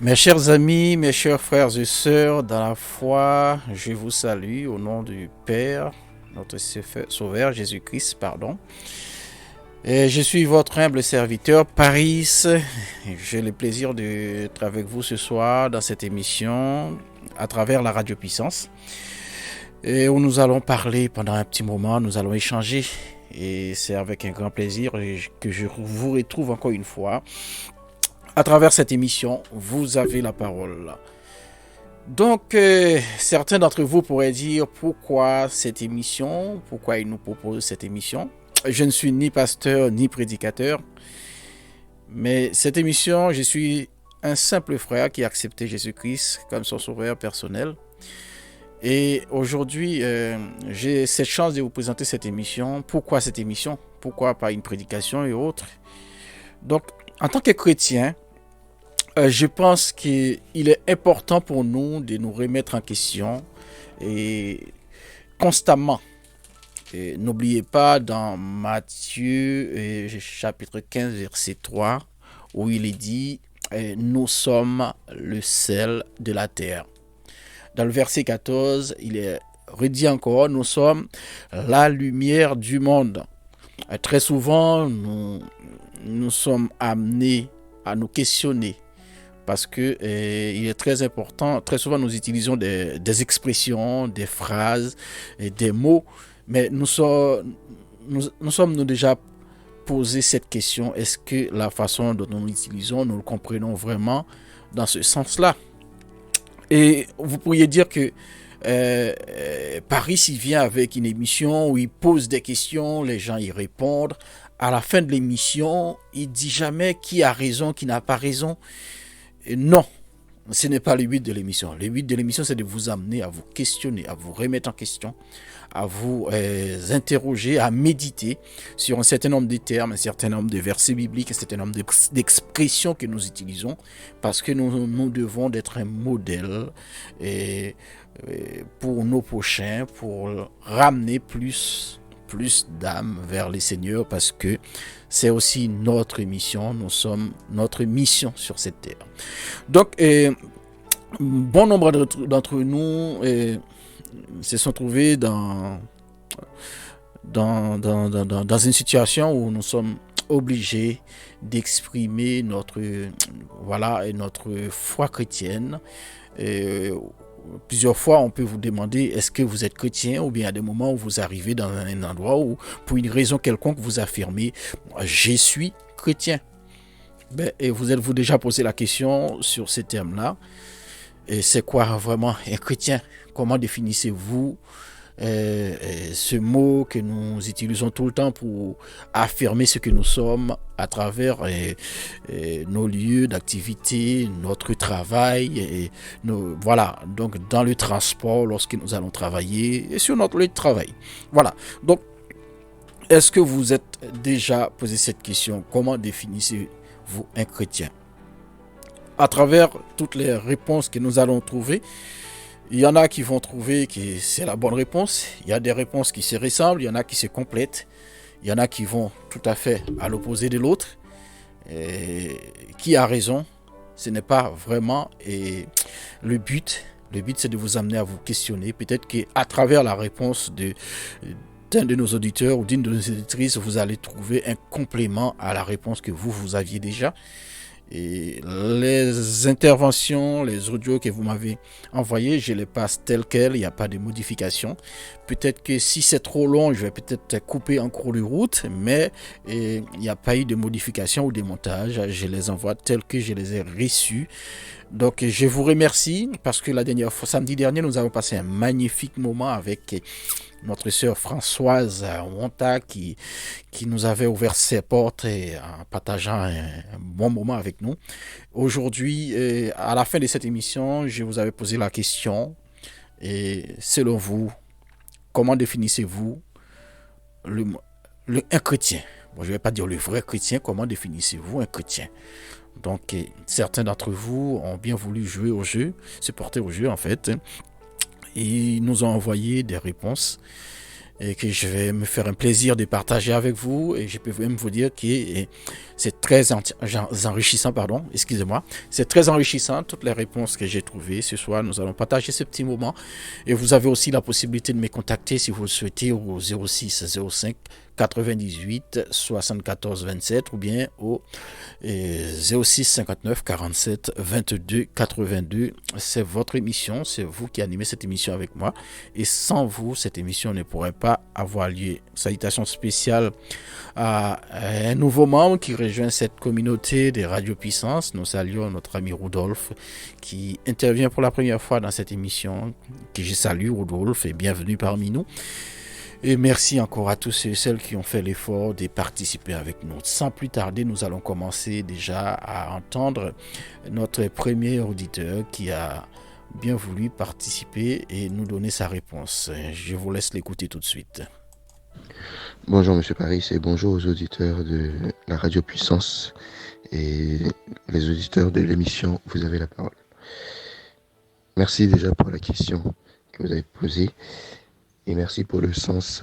Mes chers amis, mes chers frères et sœurs, dans la foi, je vous salue au nom du Père, notre Sauveur Jésus-Christ, pardon. Et je suis votre humble serviteur, Paris. J'ai le plaisir d'être avec vous ce soir dans cette émission à travers la Radio Puissance. Et où nous allons parler pendant un petit moment, nous allons échanger. Et c'est avec un grand plaisir que je vous retrouve encore une fois. À travers cette émission, vous avez la parole. Donc, certains d'entre vous pourraient dire pourquoi cette émission, pourquoi il nous propose cette émission. Je ne suis ni pasteur ni prédicateur, mais cette émission, je suis un simple frère qui a accepté Jésus-Christ comme son sauveur personnel. Et aujourd'hui, j'ai cette chance de vous présenter cette émission. Pourquoi cette émission? Pourquoi pas une prédication et autres? Donc, en tant que chrétien, je pense qu'il est important pour nous de nous remettre en question et constamment. Et n'oubliez pas dans Matthieu chapitre 15 verset 3 où il est dit nous sommes le sel de la terre. Dans le verset 14, il est redit encore nous sommes la lumière du monde. Très souvent, nous sommes amenés à nous questionner. Parce que il est très important, très souvent nous utilisons des expressions, des phrases, et des mots, mais nous sommes déjà posé cette question, est-ce que la façon dont nous l'utilisons, nous le comprenons vraiment dans ce sens-là? Et vous pourriez dire que Paris il vient avec une émission où il pose des questions, les gens y répondent. À la fin de l'émission, il dit jamais qui a raison, qui n'a pas raison. Et non, ce n'est pas le but de l'émission. Le but de l'émission, c'est de vous amener à vous questionner, à vous remettre en question, à vous interroger, à méditer sur un certain nombre de termes, un certain nombre de versets bibliques, un certain nombre d'expressions que nous utilisons, parce que nous devons être un modèle pour nos prochains, pour ramener plus d'âmes vers les seigneurs, parce que c'est aussi notre mission, nous sommes notre mission sur cette terre. Donc, bon nombre d'entre nous se sont trouvés dans une situation où nous sommes obligés d'exprimer notre foi chrétienne. Plusieurs fois, on peut vous demander est-ce que vous êtes chrétien, ou bien à des moments où vous arrivez dans un endroit où, pour une raison quelconque, vous affirmez je suis chrétien. Et vous êtes-vous déjà posé la question sur ces termes-là? Et c'est quoi vraiment un chrétien? Comment définissez-vous ce mot que nous utilisons tout le temps pour affirmer ce que nous sommes à travers nos lieux d'activité, notre travail, voilà, donc dans le transport lorsque nous allons travailler et sur notre lieu de travail. Voilà, donc est-ce que vous êtes déjà posé cette question? Comment définissez-vous un chrétien? À travers toutes les réponses que nous allons trouver, il y en a qui vont trouver que c'est la bonne réponse. Il y a des réponses qui se ressemblent, il y en a qui se complètent. Il y en a qui vont tout à fait à l'opposé de l'autre. Qui a raison? Ce n'est pas vraiment le but. Le but, c'est de vous amener à vous questionner. Peut-être qu'à travers la réponse d'un de nos auditeurs ou d'une de nos auditrices, vous allez trouver un complément à la réponse que vous aviez déjà. Et les interventions, les audios que vous m'avez envoyés, je les passe tels quels, il n'y a pas de modification. Peut-être que si c'est trop long, je vais peut-être couper en cours de route, mais il n'y a pas eu de modification ou de montage. Je les envoie tels que je les ai reçus. Donc je vous remercie parce que la dernière fois, samedi dernier, nous avons passé un magnifique moment avec notre sœur Françoise Wonta qui nous avait ouvert ses portes en partageant un bon moment avec nous. Aujourd'hui, à la fin de cette émission, je vous avais posé la question, et selon vous, comment définissez-vous un chrétien? Bon, je ne vais pas dire le vrai chrétien, comment définissez-vous un chrétien? Donc, certains d'entre vous ont bien voulu jouer au jeu, se porter au jeu en fait, et ils nous ont envoyé des réponses. et que je vais me faire un plaisir de partager avec vous. Et je peux même vous dire que c'est très enrichissant, pardon, excusez-moi. C'est très enrichissant, toutes les réponses que j'ai trouvées ce soir. Nous allons partager ce petit moment. Et vous avez aussi la possibilité de me contacter si vous le souhaitez au 06 05 98 74 27 ou bien au 06 59 47 22 82. C'est votre émission, c'est vous qui animez cette émission avec moi. Et sans vous, cette émission ne pourrait pas avoir lieu. Salutations spéciales à un nouveau membre qui rejoint cette communauté des Radio Puissance. Nous saluons notre ami Rudolf qui intervient pour la première fois dans cette émission. Que je salue, Rudolf, et bienvenue parmi nous. Et merci encore à tous ceux et celles qui ont fait l'effort de participer avec nous. Sans plus tarder, nous allons commencer déjà à entendre notre premier auditeur qui a bien voulu participer et nous donner sa réponse. Je vous laisse l'écouter tout de suite. Bonjour Monsieur Paris et bonjour aux auditeurs de la Radio Puissance et les auditeurs de l'émission Vous avez la parole. Merci déjà pour la question que vous avez posée et merci pour le sens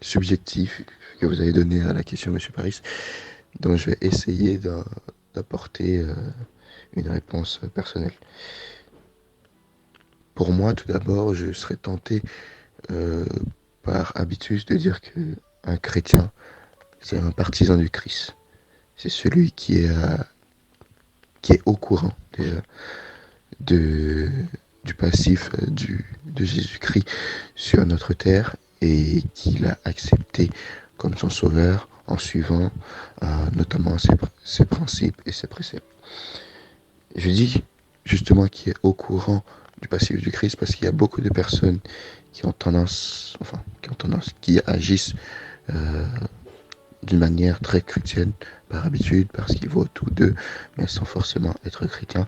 subjectif que vous avez donné à la question Monsieur Paris. Donc je vais essayer d'apporter une réponse personnelle. Pour moi, tout d'abord, je serais tenté par habitude de dire qu'un chrétien, c'est un partisan du Christ. C'est celui qui est au courant du passif de Jésus-Christ sur notre terre et qui l'a accepté comme son sauveur en suivant notamment ses principes et ses préceptes. Je dis justement qu'il est au courant du passif du Christ parce qu'il y a beaucoup de personnes qui agissent d'une manière très chrétienne par habitude, parce qu'ils voient tout d'eux, mais sans forcément être chrétien.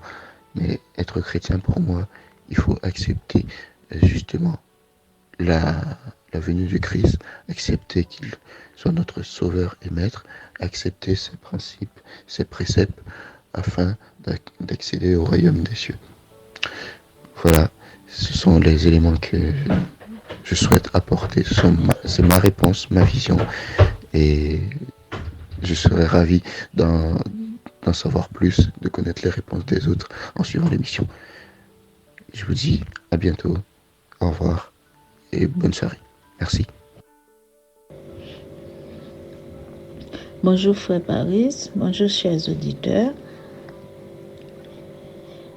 Mais être chrétien, pour moi, il faut accepter justement la venue du Christ, accepter qu'il soit notre sauveur et maître, accepter ses principes, ses préceptes, afin d'accéder au royaume des cieux. Voilà, ce sont les éléments que je souhaite apporter. C'est ma réponse, ma vision. Et je serais ravi d'en savoir plus, de connaître les réponses des autres en suivant l'émission. Je vous dis à bientôt. Au revoir et bonne soirée. Merci. Bonjour Frère Paris, bonjour chers auditeurs.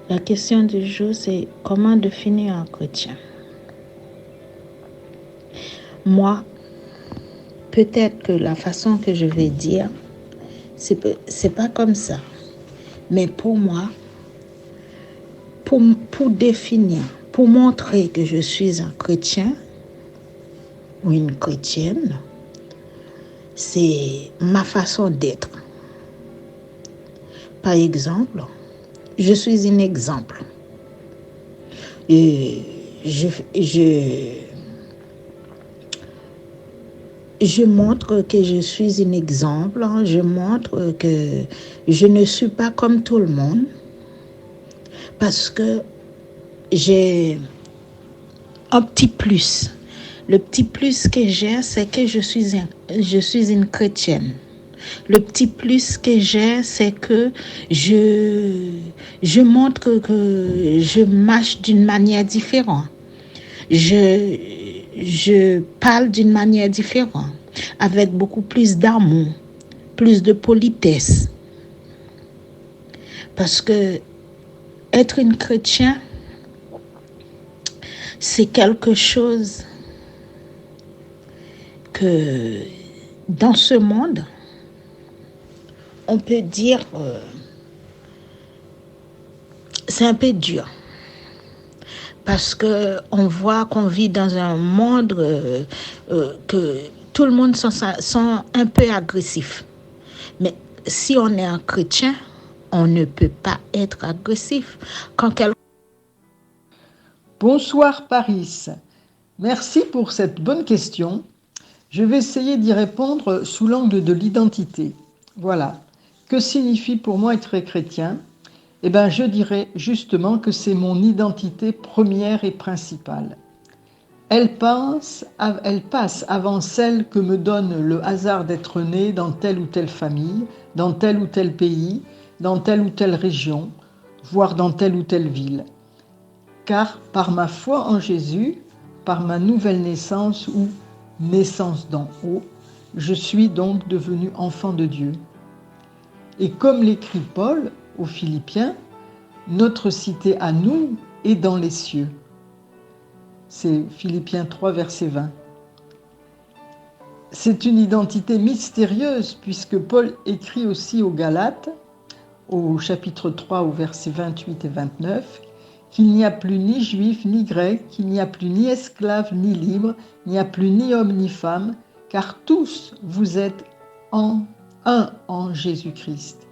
La question du jour, c'est comment définir un chrétien? Moi, peut-être que la façon que je vais dire, c'est pas comme ça. Mais pour moi, pour définir, pour montrer que je suis un chrétien ou une chrétienne, c'est ma façon d'être. Par exemple, je suis un exemple. Et je montre que je suis un exemple. Je montre que je ne suis pas comme tout le monde. Parce que j'ai un petit plus. Le petit plus que j'ai, c'est que je suis une chrétienne. Le petit plus que j'ai, c'est que je montre que je marche d'une manière différente. Je parle d'une manière différente, avec beaucoup plus d'amour, plus de politesse. Parce que être un chrétien, c'est quelque chose que dans ce monde, on peut dire c'est un peu dur. Parce qu'on voit qu'on vit dans un monde que tout le monde sont un peu agressifs. Mais si on est un chrétien, on ne peut pas être agressif. Bonsoir Paris. Merci pour cette bonne question. Je vais essayer d'y répondre sous l'angle de l'identité. Voilà. Que signifie pour moi être chrétien ? Eh bien, je dirais justement que c'est mon identité première et principale. Elle passe avant celle que me donne le hasard d'être né dans telle ou telle famille, dans tel ou tel pays, dans telle ou telle région, voire dans telle ou telle ville. Car par ma foi en Jésus, par ma nouvelle naissance ou naissance d'en haut, je suis donc devenu enfant de Dieu. Et comme l'écrit Paul aux Philippiens, notre cité à nous est dans les cieux. C'est Philippiens 3, verset 20. C'est une identité mystérieuse puisque Paul écrit aussi aux Galates, au chapitre 3, au verset 28 et 29, qu'il n'y a plus ni juif ni grec, qu'il n'y a plus ni esclave ni libre, il n'y a plus ni homme ni femme, car tous vous êtes un en Jésus-Christ.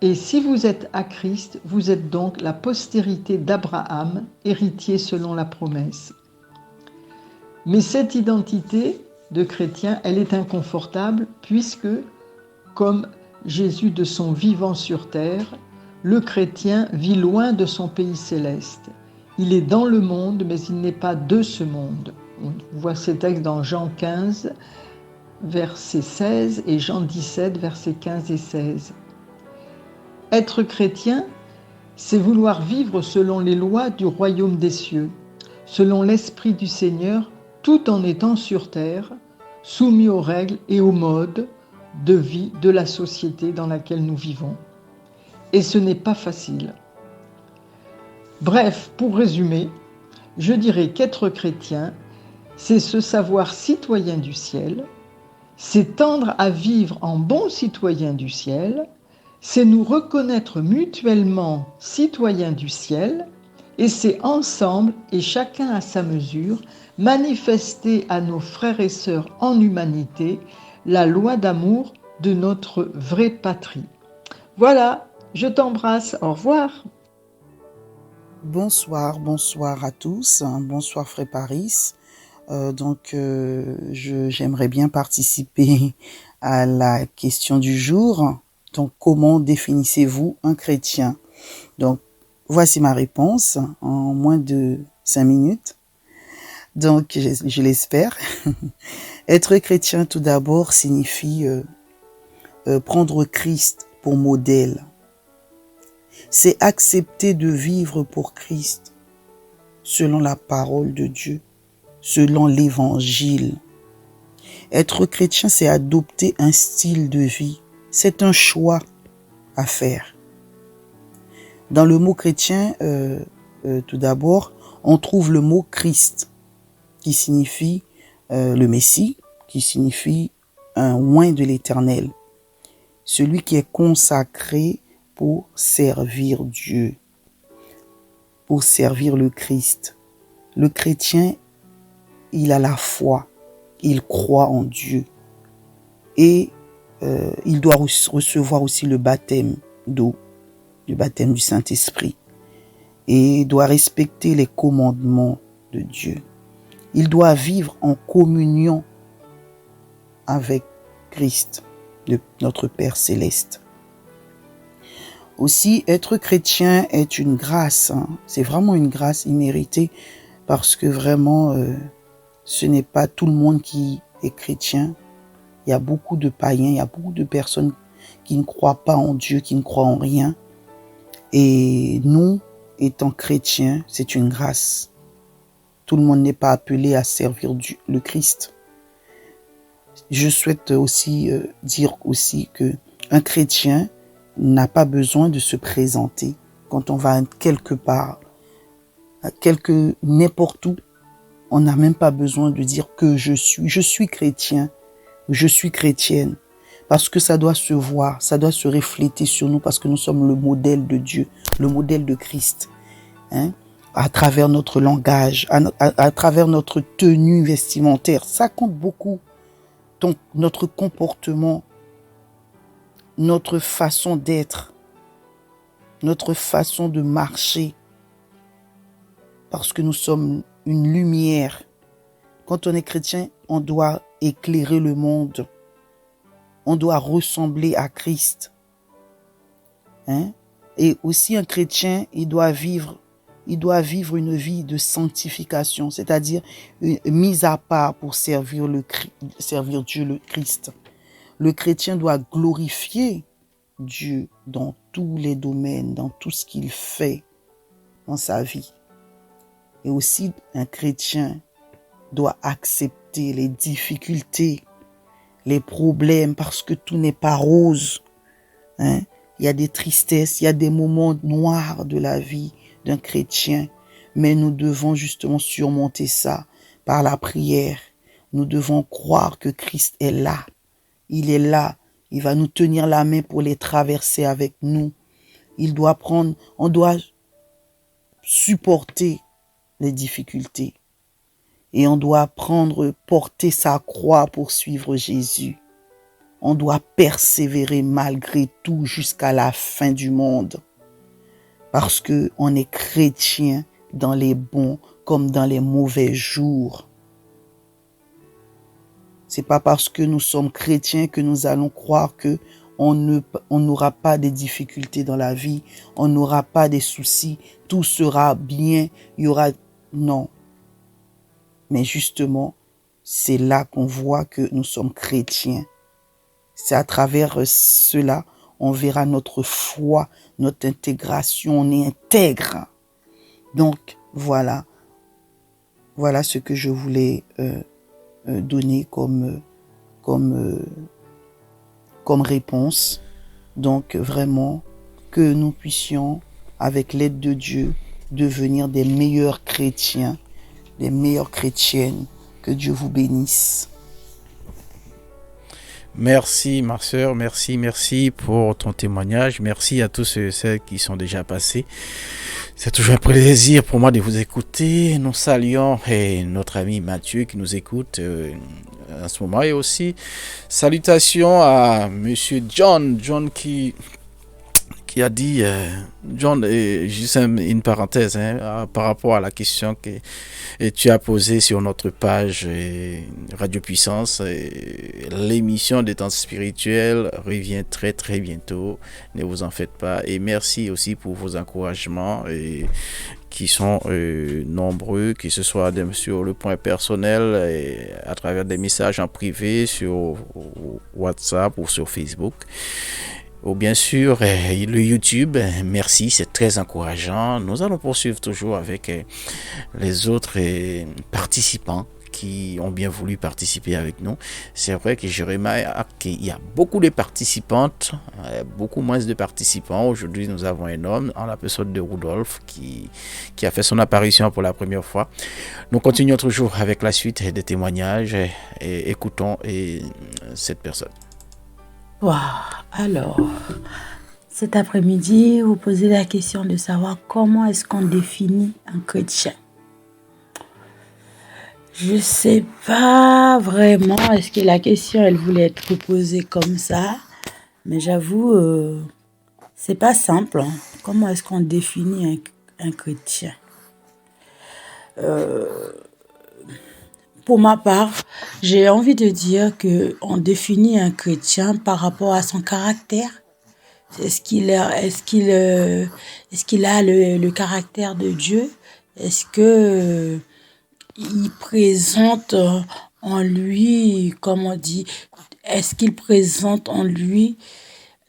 Et si vous êtes à Christ, vous êtes donc la postérité d'Abraham, héritier selon la promesse. Mais cette identité de chrétien, elle est inconfortable puisque, comme Jésus de son vivant sur terre, le chrétien vit loin de son pays céleste. Il est dans le monde, mais il n'est pas de ce monde. On voit ces textes dans Jean 15, verset 16 et Jean 17, versets 15 et 16. Être chrétien, c'est vouloir vivre selon les lois du royaume des cieux, selon l'Esprit du Seigneur, tout en étant sur terre, soumis aux règles et aux modes de vie de la société dans laquelle nous vivons. Et ce n'est pas facile. Bref, pour résumer, je dirais qu'être chrétien, c'est se savoir citoyen du ciel, c'est tendre à vivre en bon citoyen du ciel, c'est nous reconnaître mutuellement citoyens du ciel, et c'est ensemble, et chacun à sa mesure, manifester à nos frères et sœurs en humanité la loi d'amour de notre vraie patrie. Voilà, je t'embrasse, au revoir. Bonsoir à tous, bonsoir Frère Paris. J'aimerais bien participer à la question du jour. Donc, comment définissez-vous un chrétien? Donc, voici ma réponse en moins de 5 minutes. Donc, je l'espère. Être chrétien, tout d'abord, signifie prendre Christ pour modèle. C'est accepter de vivre pour Christ, selon la parole de Dieu, selon l'évangile. Être chrétien, c'est adopter un style de vie. C'est un choix à faire. Dans le mot chrétien, tout d'abord, on trouve le mot Christ, qui signifie le Messie, qui signifie un oint de l'Éternel, celui qui est consacré pour servir Dieu, pour servir le Christ. Le chrétien, il a la foi, il croit en Dieu et il doit recevoir aussi le baptême d'eau, le baptême du Saint-Esprit, et doit respecter les commandements de Dieu. Il doit vivre en communion avec Christ, notre Père céleste. Aussi, être chrétien est une grâce, c'est vraiment une grâce imméritée, parce que vraiment, ce n'est pas tout le monde qui est chrétien. Il y a beaucoup de païens, il y a beaucoup de personnes qui ne croient pas en Dieu, qui ne croient en rien. Et nous, étant chrétiens, c'est une grâce. Tout le monde n'est pas appelé à servir le Christ. Je souhaite aussi dire aussi que un chrétien n'a pas besoin de se présenter quand on va quelque part, n'importe où. On n'a même pas besoin de dire que je suis chrétien, je suis chrétienne, parce que ça doit se voir, ça doit se refléter sur nous, parce que nous sommes le modèle de Dieu, le modèle de Christ, à travers notre langage, à travers notre tenue vestimentaire. Ça compte beaucoup. Donc, notre comportement, notre façon d'être, notre façon de marcher, parce que nous sommes une lumière. Quand on est chrétien, on doit éclairer le monde. On doit ressembler à Christ. Et aussi un chrétien, il doit il doit vivre une vie de sanctification, c'est-à-dire une mise à part pour servir Dieu le Christ. Le chrétien doit glorifier Dieu dans tous les domaines, dans tout ce qu'il fait dans sa vie. Et aussi, un chrétien doit accepter les difficultés, les problèmes, parce que tout n'est pas rose. Il y a des tristesses, il y a des moments noirs de la vie d'un chrétien, mais nous devons justement surmonter ça par la prière. Nous devons croire que Christ est là. Il est là. Il va nous tenir la main pour les traverser avec nous. On doit supporter les difficultés. Et on doit porter sa croix pour suivre Jésus. On doit persévérer malgré tout jusqu'à la fin du monde. Parce que on est chrétien dans les bons comme dans les mauvais jours. C'est pas parce que nous sommes chrétiens que nous allons croire que on n'aura pas de difficultés dans la vie, on n'aura pas de soucis, tout sera bien, non. Mais justement, c'est là qu'on voit que nous sommes chrétiens. C'est à travers cela, on verra notre foi, notre intégration, on est intègre. Donc, voilà ce que je voulais donner comme réponse. Donc, vraiment, que nous puissions, avec l'aide de Dieu, devenir des meilleurs chrétiens, des meilleures chrétiennes. Que Dieu vous bénisse. Merci ma sœur, merci pour ton témoignage. Merci à tous ceux et celles qui sont déjà passés. C'est toujours un plaisir pour moi de vous écouter. Nous saluons notre ami Mathieu qui nous écoute en ce moment. Et aussi, salutations à monsieur John qui a dit, John, juste une parenthèse par rapport à la question que tu as posée sur notre page Radio Puissance. L'émission des temps spirituels revient très très bientôt, ne vous en faites pas. Et merci aussi pour vos encouragements qui sont nombreux, que ce soit sur le point personnel et à travers des messages en privé sur WhatsApp ou sur Facebook. Ou bien sûr, le YouTube, merci, c'est très encourageant. Nous allons poursuivre toujours avec les autres participants qui ont bien voulu participer avec nous. C'est vrai que je remarque qu'il y a beaucoup de participantes, beaucoup moins de participants. Aujourd'hui, nous avons un homme en la personne de Rudolf qui a fait son apparition pour la première fois. Nous continuons toujours avec la suite des témoignages et écoutons cette personne. Wow. Alors, cet après-midi, vous posez la question de savoir comment est-ce qu'on définit un chrétien. Je ne sais pas vraiment, est-ce que la question, elle voulait être posée comme ça, mais j'avoue, c'est pas simple. Comment est-ce qu'on définit un chrétien? Pour ma part, j'ai envie de dire qu'on définit un chrétien par rapport à son caractère. Est-ce qu'il a le caractère de Dieu? Est-ce que il présente en lui, comme on dit, est-ce qu'il présente en lui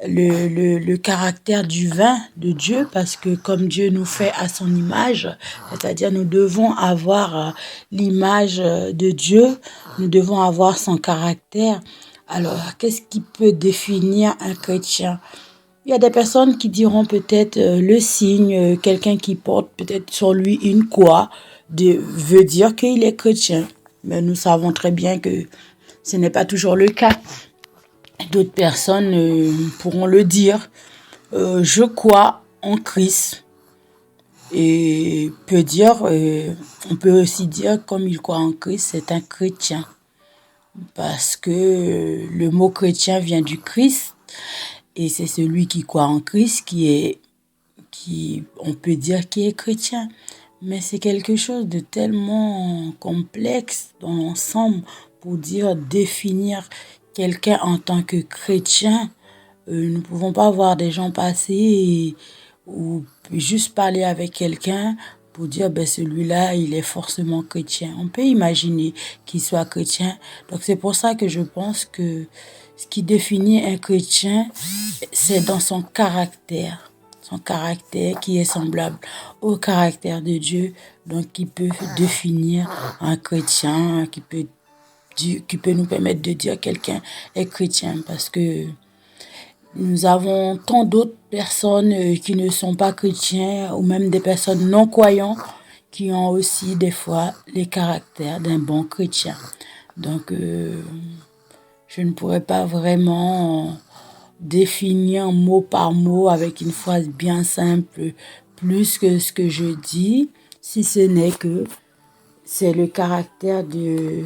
le caractère divin de Dieu, parce que comme Dieu nous fait à son image, c'est-à-dire nous devons avoir l'image de Dieu, nous devons avoir son caractère. Alors, qu'est-ce qui peut définir un chrétien? Il y a des personnes qui diront peut-être le signe, quelqu'un qui porte peut-être sur lui une croix, veut dire qu'il est chrétien. Mais nous savons très bien que ce n'est pas toujours le cas. D'autres personnes pourront le dire. Je crois en Christ. Et on peut aussi dire, comme il croit en Christ, c'est un chrétien. Parce que le mot chrétien vient du Christ. Et c'est celui qui croit en Christ on peut dire qui est chrétien. Mais c'est quelque chose de tellement complexe dans l'ensemble pour définir quelqu'un en tant que chrétien. Nous ne pouvons pas voir des gens passer ou juste parler avec quelqu'un pour dire, ben, celui-là, il est forcément chrétien. On peut imaginer qu'il soit chrétien. Donc, c'est pour ça que je pense que ce qui définit un chrétien, c'est dans son caractère. Son caractère qui est semblable au caractère de Dieu. Donc, qui peut définir un chrétien, qui peut nous permettre de dire quelqu'un est chrétien. Parce que nous avons tant d'autres personnes qui ne sont pas chrétiens ou même des personnes non croyantes qui ont aussi des fois les caractères d'un bon chrétien. Donc, je ne pourrais pas vraiment définir mot par mot avec une phrase bien simple plus que ce que je dis, si ce n'est que c'est le caractère de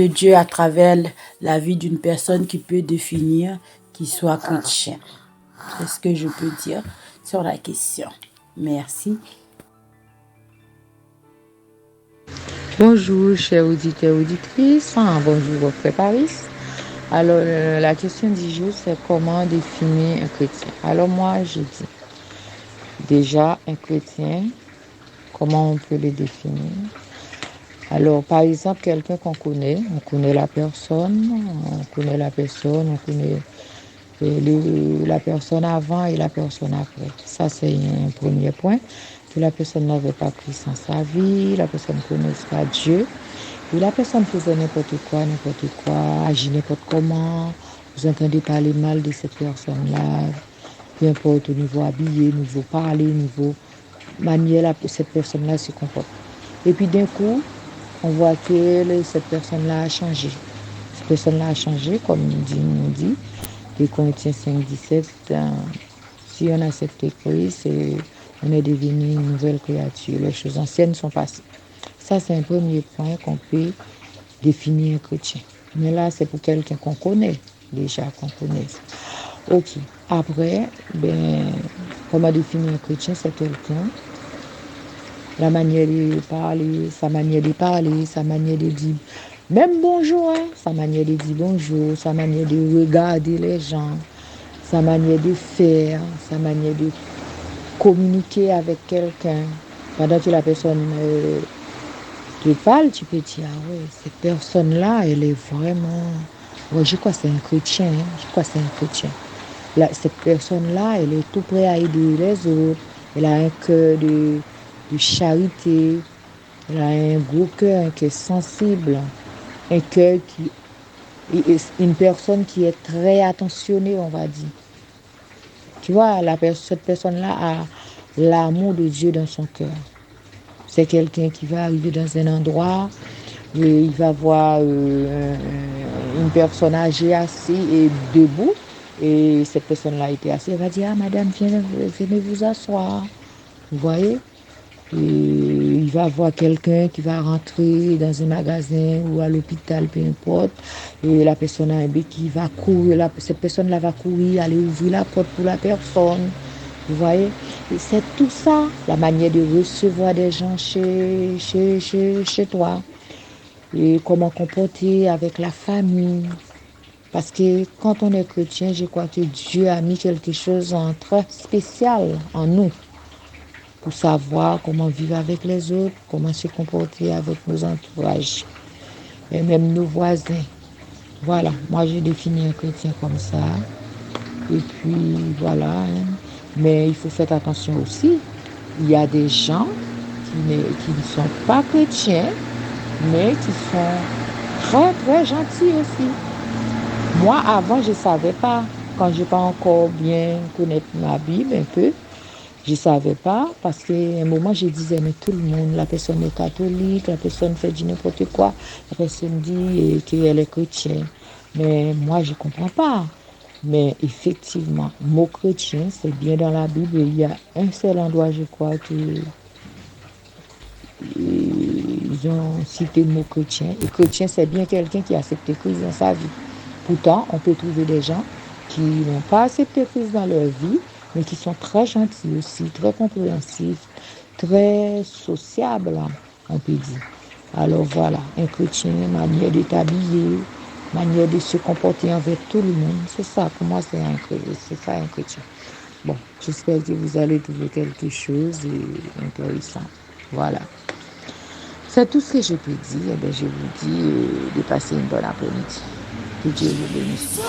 Dieu à travers la vie d'une personne qui peut définir qu'il soit chrétien. C'est ce que je peux dire sur la question. Merci. Bonjour, chers auditeurs et auditrices. Bonjour, frère Paris. Alors, la question du jour, c'est comment définir un chrétien. Alors, moi, je dis, déjà, un chrétien, comment on peut le définir? Alors, par exemple, quelqu'un qu'on connaît, on connaît la personne, on connaît la personne avant et la personne après. Ça, c'est un premier point. Que la personne n'avait pas Christ en sa vie, la personne ne connaisse pas Dieu. Et la personne faisait n'importe quoi, agit n'importe comment. Vous entendez parler mal de cette personne-là, peu importe au niveau habillé, niveau parler, niveau manière, cette personne-là se comporte. Et puis d'un coup, on voit que cette personne-là a changé. Cette personne-là a changé, comme nous dit, les Corinthiens 5, 17, si on accepte Christ, on est devenu une nouvelle créature. Les choses anciennes sont passées. Ça, c'est un premier point qu'on peut définir un chrétien. Mais là, c'est pour quelqu'un qu'on connaît, déjà, qu'on connaît. Ok. Après, comment définir un chrétien, c'est quelqu'un, la manière de parler, sa manière de dire, même bonjour, hein, sa manière de dire bonjour, sa manière de regarder les gens, sa manière de faire, sa manière de communiquer avec quelqu'un. Pendant que la personne te parle, tu peux dire, ah ouais, cette personne-là, elle est vraiment... Ouais, je crois que c'est un chrétien. Cette personne-là, elle est tout prête à aider les autres. Elle a un cœur de charité. Elle a un gros cœur, un cœur sensible. Un cœur une personne qui est très attentionnée, on va dire. Tu vois, cette personne-là a l'amour de Dieu dans son cœur. C'est quelqu'un qui va arriver dans un endroit et il va voir une personne âgée assise et debout. Et cette personne-là était assise. Elle va dire, ah madame, venez vous asseoir. Vous voyez? Et il va voir quelqu'un qui va rentrer dans un magasin ou à l'hôpital, peu importe. Et la personne a un béquille qui va courir. Cette personne-là va courir, aller ouvrir la porte pour la personne. Vous voyez? Et c'est tout ça, la manière de recevoir des gens chez toi. Et comment comporter avec la famille. Parce que quand on est chrétien, je crois que Dieu a mis quelque chose en très spécial en nous. Pour savoir comment vivre avec les autres, comment se comporter avec nos entourages. Et même nos voisins. Voilà, moi j'ai défini un chrétien comme ça. Et puis voilà. Mais il faut faire attention aussi. Il y a des gens qui ne sont pas chrétiens, mais qui sont très très gentils aussi. Moi avant je ne savais pas, quand je n'ai pas encore bien connaître ma Bible un peu, je ne savais pas, parce qu'à un moment je disais, mais tout le monde, la personne est catholique, la personne fait du n'importe quoi, la personne dit qu'elle est chrétienne. Mais moi je ne comprends pas. Mais effectivement, mot chrétien, c'est bien dans la Bible. Il y a un seul endroit, je crois, qu'ils ont cité le mot chrétien. Et chrétien, c'est bien quelqu'un qui a accepté Christ dans sa vie. Pourtant, on peut trouver des gens qui n'ont pas accepté Christ dans leur vie, mais qui sont très gentils aussi, très compréhensifs, très sociables, on peut dire. Alors voilà, un chrétien, manière de t'habiller, manière de se comporter avec tout le monde. C'est ça, pour moi, c'est ça un chrétien. Bon, j'espère que vous allez trouver quelque chose d'intéressant. Voilà. C'est tout ce que je peux dire. Je vous dis de passer une bonne après-midi. Que Dieu vous bénisse.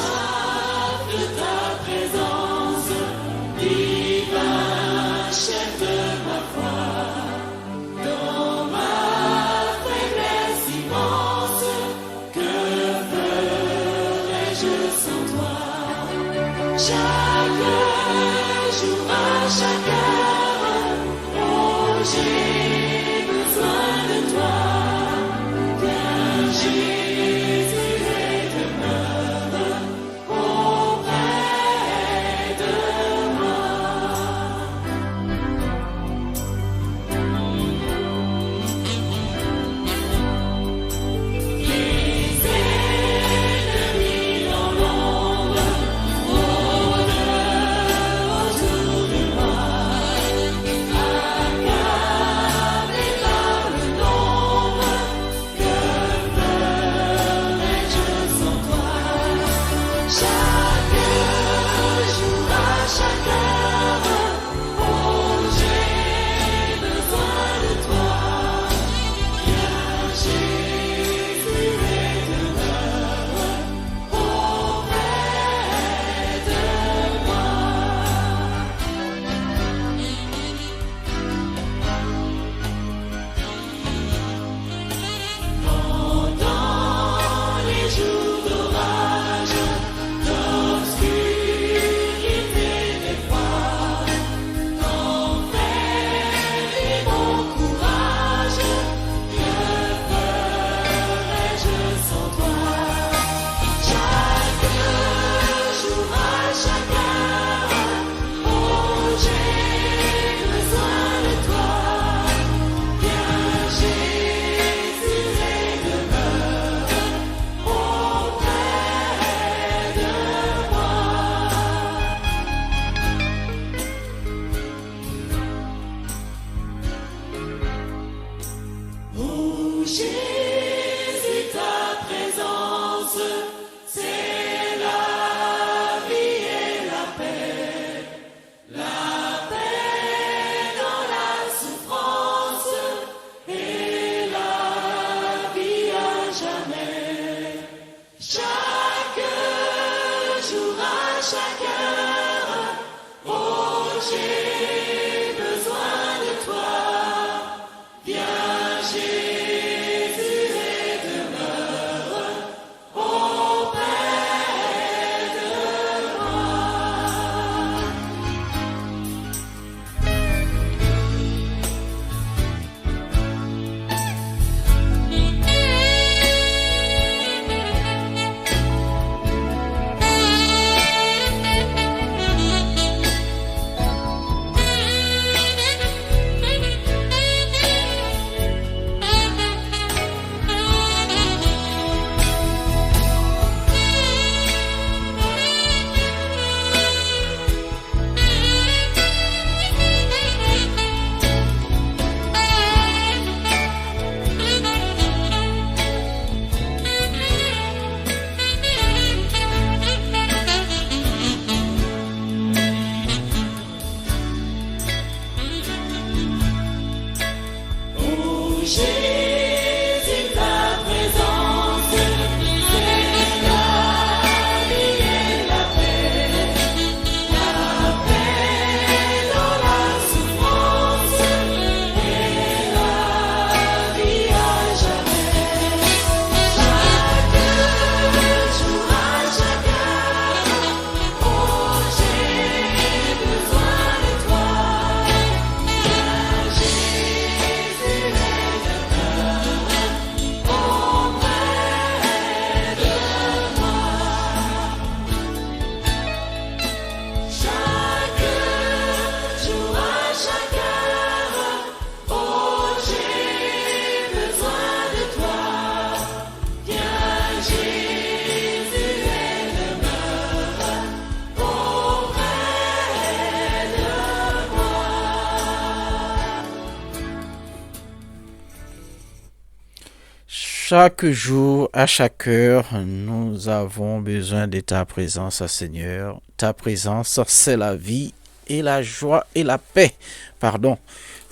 Chaque jour, à chaque heure, nous avons besoin de ta présence, Seigneur. Ta présence, c'est la vie et la joie et la paix. Pardon.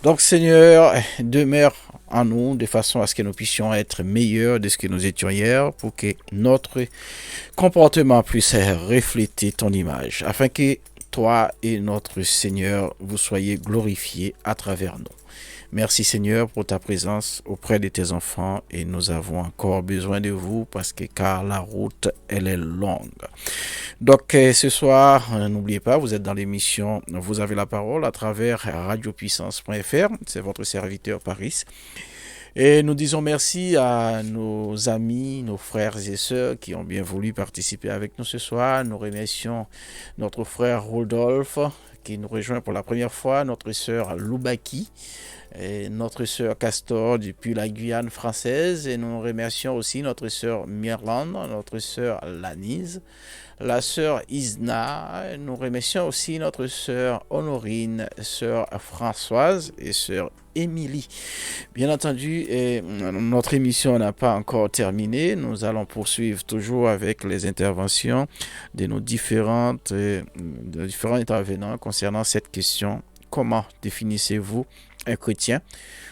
Donc Seigneur, demeure en nous de façon à ce que nous puissions être meilleurs de ce que nous étions hier pour que notre comportement puisse refléter ton image afin que toi et notre Seigneur vous soyez glorifiés à travers nous. Merci Seigneur pour ta présence auprès de tes enfants et nous avons encore besoin de vous parce que car la route elle est longue. Donc ce soir, n'oubliez pas, vous êtes dans l'émission Vous avez la parole à travers radiopuissance.fr, c'est votre serviteur Paris. Et nous disons merci à nos amis, nos frères et sœurs qui ont bien voulu participer avec nous ce soir. Nous remercions notre frère Rodolphe qui nous rejoint pour la première fois, notre sœur Loubaki, et notre sœur Castor depuis la Guyane française. Et nous remercions aussi notre sœur Myrlande, notre sœur Lanise, la sœur Isna. Nous remercions aussi notre sœur Honorine, sœur Françoise et sœur Émilie. Bien entendu, notre émission n'a pas encore terminé. Nous allons poursuivre toujours avec les interventions de nos différents intervenants concernant cette question. Comment définissez-vous un chrétien?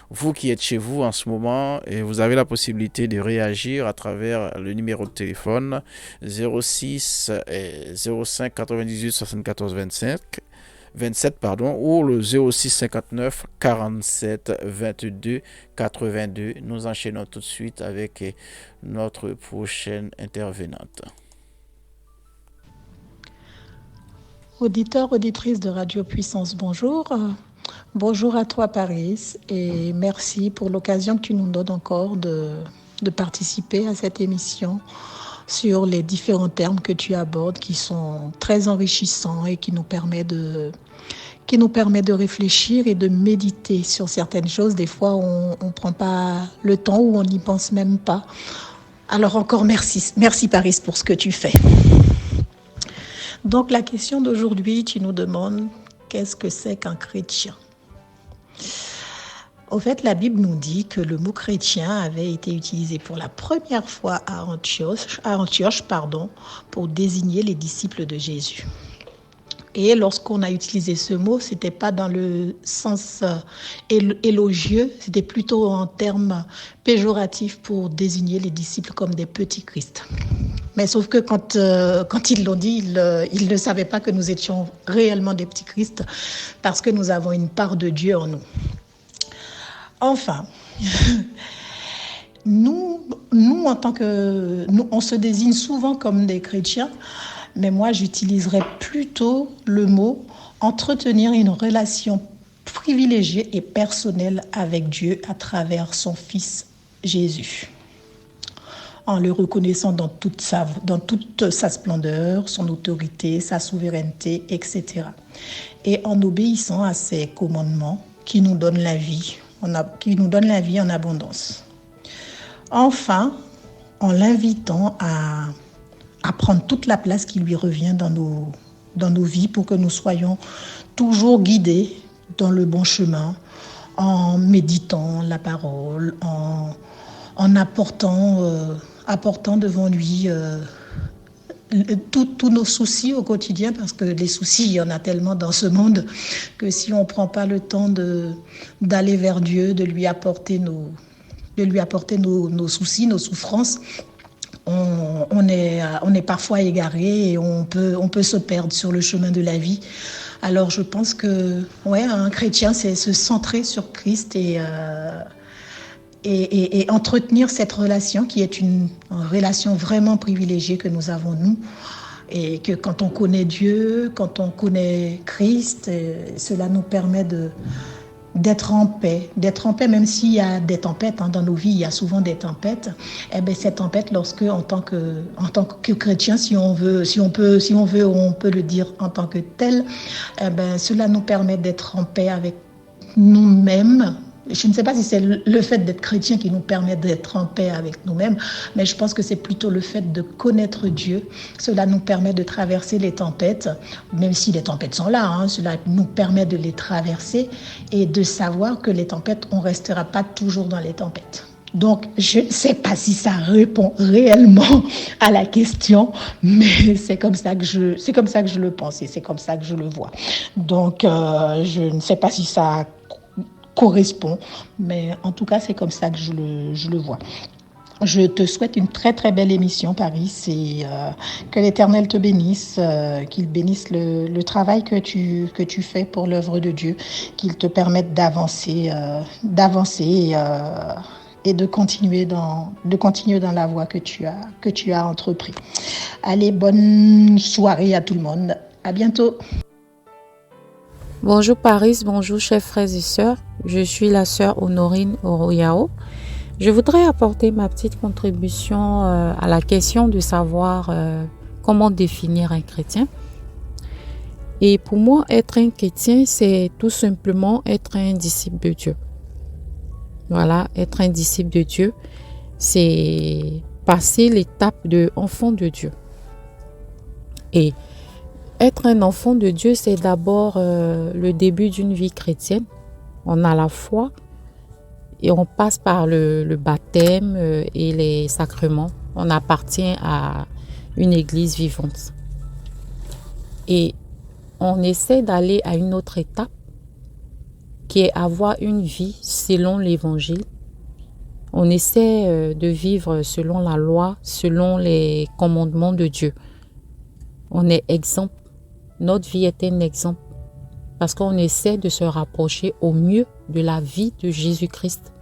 Vous qui êtes chez vous en ce moment, et vous avez la possibilité de réagir à travers le numéro de téléphone 06 05 98 74 27 ou le 06 59 47 22 82. Nous enchaînons tout de suite avec notre prochaine intervenante. Auditeurs, auditrices de Radio Puissance, bonjour. Bonjour à toi Paris et merci pour l'occasion que tu nous donnes encore de participer à cette émission sur les différents termes que tu abordes qui sont très enrichissants et qui nous permet de réfléchir et de méditer sur certaines choses. Des fois, on ne prend pas le temps ou on n'y pense même pas. Alors encore merci. Merci Paris pour ce que tu fais. Donc la question d'aujourd'hui, tu nous demandes qu'est-ce que c'est qu'un chrétien? Au fait, la Bible nous dit que le mot chrétien avait été utilisé pour la première fois à Antioche, pour désigner les disciples de Jésus. Et lorsqu'on a utilisé ce mot, c'était pas dans le sens élogieux, c'était plutôt en termes péjoratifs pour désigner les disciples comme des petits Christ. Mais sauf que quand ils l'ont dit, ils ne savaient pas que nous étions réellement des petits Christ parce que nous avons une part de Dieu en nous. Enfin, nous en tant que... on se désigne souvent comme des chrétiens, mais moi j'utiliserais plutôt le mot entretenir une relation privilégiée et personnelle avec Dieu à travers son Fils Jésus, en le reconnaissant dans toute sa splendeur, son autorité, sa souveraineté, etc. Et en obéissant à ses commandements qui nous donnent la vie, en abondance. Enfin, en l'invitant à prendre toute la place qui lui revient dans nos vies pour que nous soyons toujours guidés dans le bon chemin, en méditant la parole, en apportant devant lui tous nos soucis au quotidien, parce que les soucis, il y en a tellement dans ce monde que si on ne prend pas le temps d'aller vers Dieu, de lui apporter nos soucis, nos souffrances, on est parfois égaré et on peut se perdre sur le chemin de la vie. Alors je pense que un chrétien, c'est se centrer sur Christ et entretenir cette relation qui est une relation vraiment privilégiée que nous avons nous. Et que quand on connaît Dieu, quand on connaît Christ, cela nous permet d'être en paix même s'il y a des tempêtes dans nos vies, il y a souvent des tempêtes. Cette tempête, lorsque en tant que chrétien, si on peut le dire en tant que tel, cela nous permet d'être en paix avec nous-mêmes. Je ne sais pas si c'est le fait d'être chrétien qui nous permet d'être en paix avec nous-mêmes, mais je pense que c'est plutôt le fait de connaître Dieu. Cela nous permet de traverser les tempêtes, même si les tempêtes sont là, cela nous permet de les traverser et de savoir que les tempêtes, on ne restera pas toujours dans les tempêtes. Donc, je ne sais pas si ça répond réellement à la question, mais c'est comme ça que je le pense et c'est comme ça que je le vois. Donc, je ne sais pas si ça correspond, mais en tout cas, c'est comme ça que je le vois. Je te souhaite une très très belle émission, Paris, et que l'Éternel te bénisse, qu'il bénisse le travail que tu fais pour l'œuvre de Dieu, qu'il te permette d'avancer et de continuer dans la voie que tu as entrepris. Allez, bonne soirée à tout le monde. À bientôt. Bonjour Paris, bonjour chers frères et sœurs. Je suis la sœur Honorine Oroyao. Je voudrais apporter ma petite contribution à la question de savoir comment définir un chrétien. Et pour moi, être un chrétien, c'est tout simplement être un disciple de Dieu. Voilà, être un disciple de Dieu, c'est passer l'étape de enfant de Dieu. Et être un enfant de Dieu, c'est d'abord le début d'une vie chrétienne. On a la foi. Et on passe par le baptême et les sacrements. On appartient à une église vivante. Et on essaie d'aller à une autre étape qui est avoir une vie selon l'évangile. On essaie de vivre selon la loi, selon les commandements de Dieu. On est exemple. Notre vie est un exemple. Parce qu'on essaie de se rapprocher au mieux de la vie de Jésus-Christ.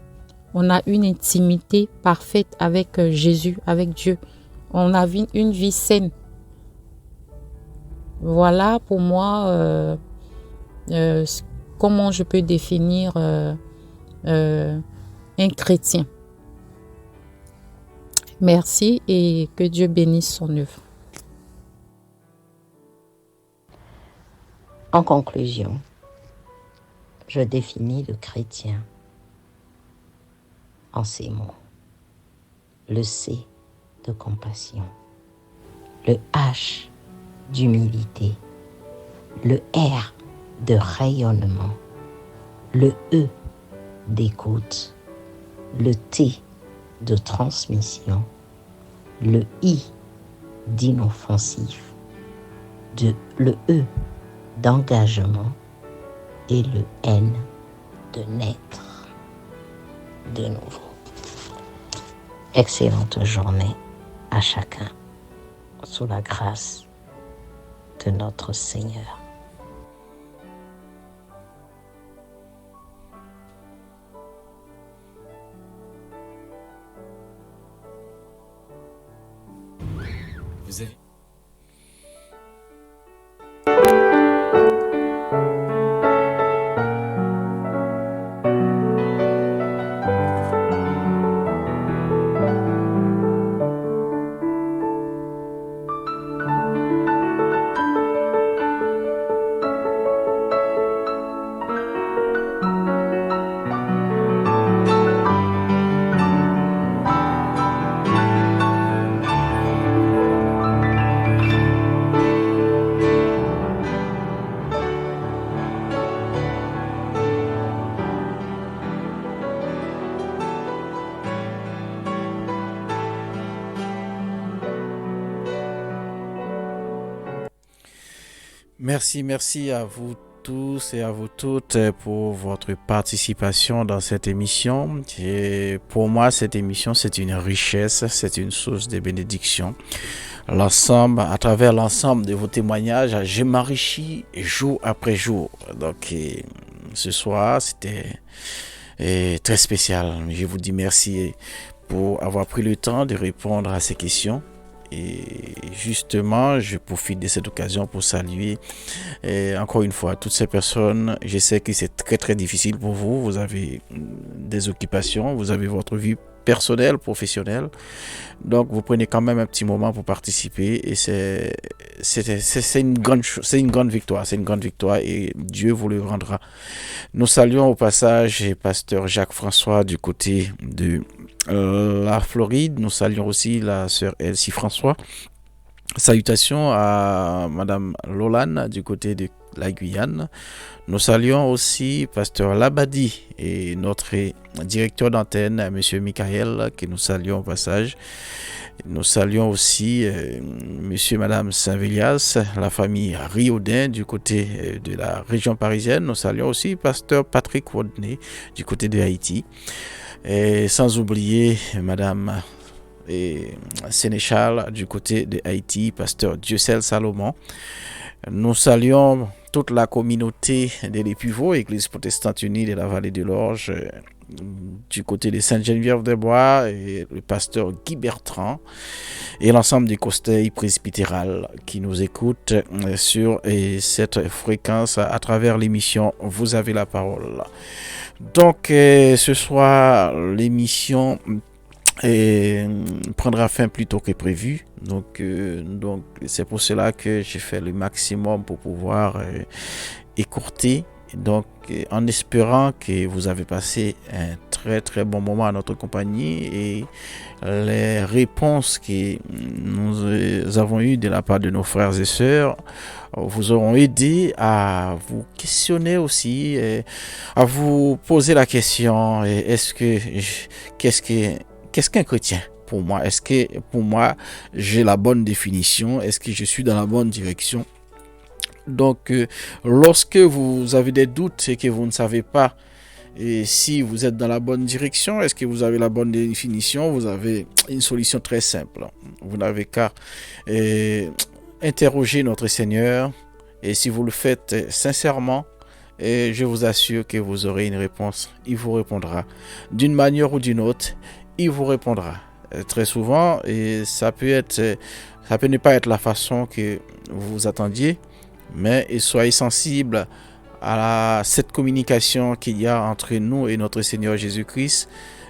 On a une intimité parfaite avec Jésus, avec Dieu. On a une vie saine. Voilà pour moi comment je peux définir un chrétien. Merci et que Dieu bénisse son œuvre. En conclusion, je définis le chrétien en ces mots. Le C de compassion, le H d'humilité, le R de rayonnement, le E d'écoute, le T de transmission, le I d'inoffensif, le E d'engagement et le N de naître de nouveau. Excellente journée à chacun sous la grâce de notre Seigneur. Vous avez... Merci à vous tous et à vous toutes pour votre participation dans cette émission. Et pour moi, cette émission, c'est une richesse, c'est une source de bénédiction. À travers l'ensemble de vos témoignages, je m'enrichis jour après jour. Donc, ce soir, c'était très spécial. Je vous dis merci pour avoir pris le temps de répondre à ces questions. Et justement, je profite de cette occasion pour saluer encore une fois toutes ces personnes. Je sais que c'est très très difficile pour vous. Vous avez des occupations, vous avez votre vie personnelle, professionnelle. Donc, vous prenez quand même un petit moment pour participer et c'est une grande victoire. C'est une grande victoire et Dieu vous le rendra. Nous saluons au passage pasteur Jacques François du côté de la Floride. Nous saluons aussi la sœur Elsie François Salutations à Madame Lolane du côté de la Guyane. Nous saluons aussi Pasteur Labadi et notre directeur d'antenne, Monsieur Michael, que nous saluons au passage. Nous saluons aussi Monsieur et Madame Saint-Vélias, la famille Riaudin du côté de la région parisienne. Nous saluons aussi Pasteur Patrick Rodney du côté de Haïti. Et sans oublier Madame Sénéchal du côté de Haïti, Pasteur Dieucel Salomon. Nous saluons toute la communauté de l'Épuveau, Église protestante unie de la vallée de l'Orge, du côté de Sainte-Geneviève-des-Bois, et le pasteur Guy Bertrand et l'ensemble des conseils presbytéral qui nous écoutent sur cette fréquence à travers l'émission Vous avez la parole. Donc ce soir, l'émission prendra fin plus tôt que prévu. Donc c'est pour cela que j'ai fait le maximum pour pouvoir écourter. Donc en espérant que vous avez passé un très très bon moment à notre compagnie et les réponses que nous avons eues de la part de nos frères et sœurs vous auront aidé à vous questionner aussi, à vous poser la question, qu'est-ce qu'un chrétien pour moi? Est-ce que pour moi j'ai la bonne définition? Est-ce que je suis dans la bonne direction? Donc lorsque vous avez des doutes et que vous ne savez pas si vous êtes dans la bonne direction, est-ce que vous avez la bonne définition, vous avez une solution très simple. Vous n'avez qu'à interroger notre Seigneur, et si vous le faites sincèrement, et je vous assure que vous aurez une réponse. Il vous répondra d'une manière ou d'une autre. Il vous répondra très souvent, et ça peut ne pas être la façon que vous attendiez, mais soyez sensible à cette communication qu'il y a entre nous et notre Seigneur Jésus-Christ.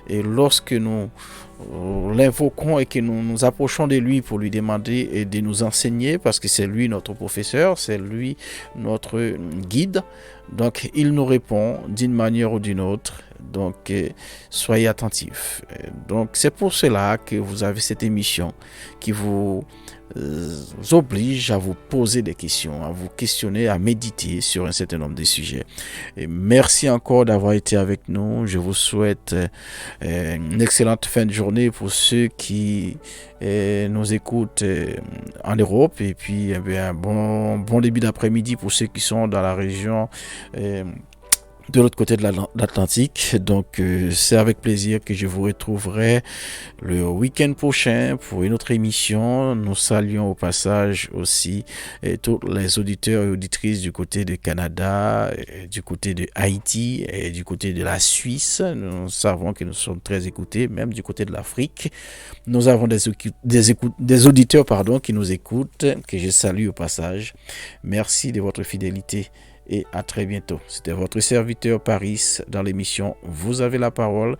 Et lorsque nous l'invoquons et que nous nous approchons de lui pour lui demander et de nous enseigner, parce que c'est lui notre professeur, c'est lui notre guide, donc il nous répond d'une manière ou d'une autre. Donc soyez attentifs. Donc c'est pour cela que vous avez cette émission qui vous oblige à vous poser des questions, à vous questionner, à méditer sur un certain nombre de sujets. Et merci encore d'avoir été avec nous. Je vous souhaite une excellente fin de journée pour ceux qui nous écoutent en Europe, et puis un bon début d'après-midi pour ceux qui sont dans la région de l'autre côté de l'Atlantique. Donc c'est avec plaisir que je vous retrouverai le week-end prochain pour une autre émission. Nous saluons au passage aussi tous les auditeurs et auditrices du côté du Canada, du côté de Haïti et du côté de la Suisse. Nous savons que nous sommes très écoutés, même du côté de l'Afrique. Nous avons des auditeurs qui nous écoutent, que je salue au passage. Merci de votre fidélité. Et à très bientôt. C'était votre serviteur Paris dans l'émission Vous avez la parole.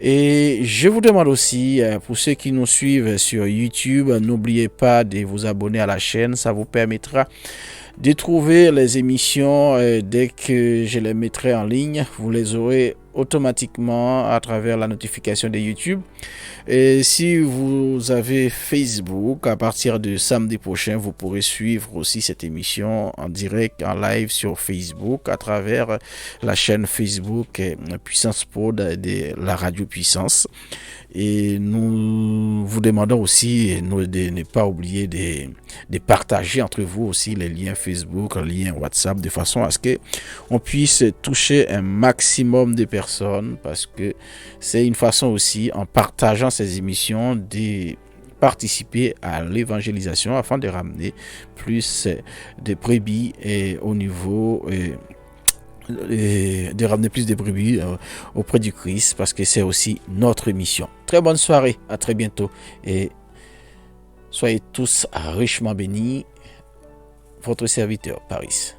Et je vous demande aussi, pour ceux qui nous suivent sur YouTube, n'oubliez pas de vous abonner à la chaîne. Ça vous permettra de trouver les émissions dès que je les mettrai en ligne. Vous les aurez automatiquement à travers la notification de YouTube. Et si vous avez Facebook, à partir de samedi prochain, vous pourrez suivre aussi cette émission en direct, en live sur Facebook, à travers la chaîne Facebook Puissance Pod de la Radio Puissance. Et nous vous demandons aussi de ne pas oublier de partager entre vous aussi les liens Facebook, les liens WhatsApp, de façon à ce qu'on puisse toucher un maximum de personnes, parce que c'est une façon aussi, en partageant ces émissions, de participer à l'évangélisation afin de ramener plus de brebis au niveau de ramener plus de brebis auprès du Christ, parce que c'est aussi notre mission. Très bonne soirée, à très bientôt, et soyez tous richement bénis. Votre serviteur Paris.